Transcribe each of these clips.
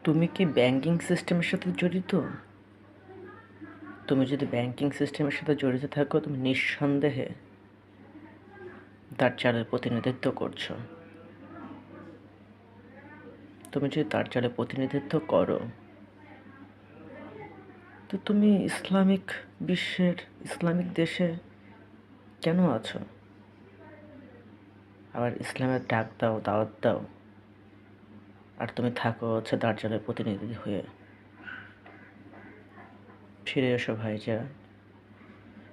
তুমি কি ব্যাংকিং সিস্টেমের সাথে জড়িত? তুমি যদি ব্যাংকিং সিস্টেমের সাথে জড়িত থাকো, তুমি নিঃসন্দেহে দাজ্জালের প্রতিনিধিত্ব করছো। তুমি যদি দাজ্জালের প্রতিনিধিত্ব করো, তো তুমি ইসলামিক দেশে কেন আছো? আবার ইসলামের ডাক দাও, দাওয়াত দাও, আর তুমি থাকো হচ্ছে দাজ্জালের প্রতিনিধি হয়ে। ফিরে এসো ভাইজান,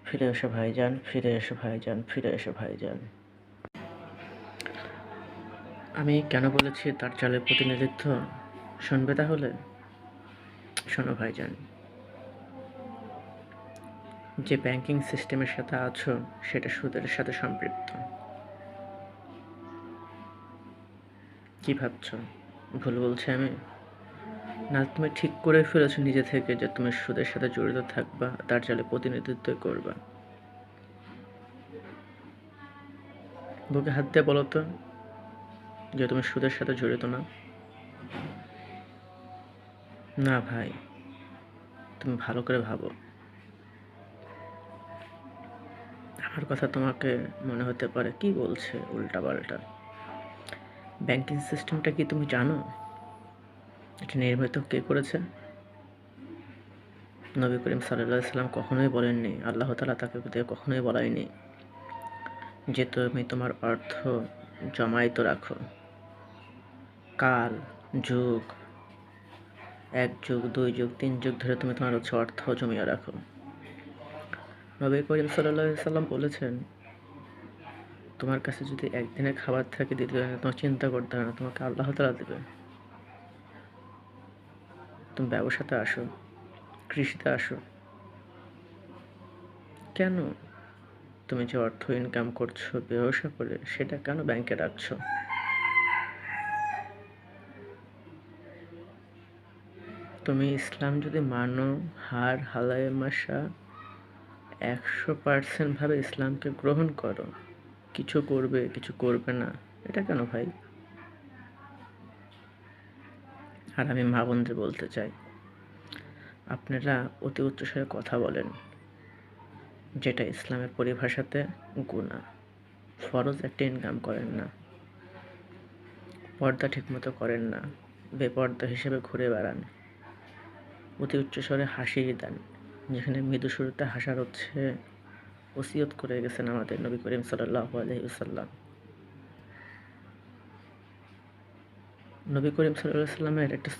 ফিরে এসো ভাইজান, ফিরে এসো ভাইজান, ফিরে এসো ভাইজান। আমি কেন বলেছি দাজ্জালের প্রতিনিধিত্ব? শুনবে তাহলে? শোনো ভাইজান, যে ব্যাংকিং সিস্টেমের সাথে আছো সেটা সুদের সাথে সম্পৃক্ত। কি ভাবছো ভুল বলছি আমি? না, তুমি ঠিক করে ফেলেছো নিজে থেকে যে তুমি সুদের সাথে জড়িত থাকবা, দাজ্জালের প্রতিনিধিত্ব করবা। বুকে হাত দিয়ে বলো তো যে তুমি সুদের সাথে জড়িত না। না ভাই, তুমি ভালো করে ভাবো। আমার কথা তোমাকে মনে হতে পারে কি বলছে উল্টাপাল্টা। ব্যাংকিং সিস্টেমটা কি তুমি জানো? এটা নির্মিত কে করেছে? নবী করিম সাল্লাল্লাহু আলাইহি সাল্লাম কখনোই বলেননি, আল্লাহ তাআলা তাকে কখনোই বলায়নি যে তুমি তোমার অর্থ জমায়িত রাখো। কাল, যুগ, 1 যুগ, 2 যুগ, 3 যুগ ধরে তুমি তোমার হচ্ছে অর্থ জমিয়ে রাখো। নবী করিম সাল্লাল্লাহু আলাইহি সাল্লাম বলেছেন, তোমার কাছে যদি একদিনের খাবার থাকে, দ্বিতীয় দিনে তোমার চিন্তা করতে হবে না, তোমাকে আল্লাহ তাআলা দেবে। তুমি ব্যবসাতে আসো, কৃষিতে আসো, কেন তুমি যে অর্থ ইনকাম করছো ব্যবসা করে, সেটা কেন ব্যাংকে রাখছো? তুমি ইসলাম যদি মানো, হার হালায়ে মাসা 100% ভাবে ইসলামকে গ্রহণ করো, কিছু করবে কিছু করবে না, এটা কেন ভাই? আর আমি মা বোনদের বলতে চাই, আপনারা অতি উচ্চস্বরে কথা বলেন, যেটা ইসলামের পরিভাষাতে গুনাহ। ফরজ একটা ইনকাম করেন না, পর্দা ঠিকমতো করেন না, বেপর্দা হিসেবে ঘুরে বেড়ান, অতি উচ্চস্বরে হাসি দেন, যেখানে মৃদু সুরতে হাসার হচ্ছে ওসিয়ত করে গেছেন আমাদের নবী করিম সাল্লাল্লাহু আলাইহি ওয়াসাল্লাম। নবী করিম সাল্লাল্লাহু আলাইহি ওয়াসাল্লামের একটা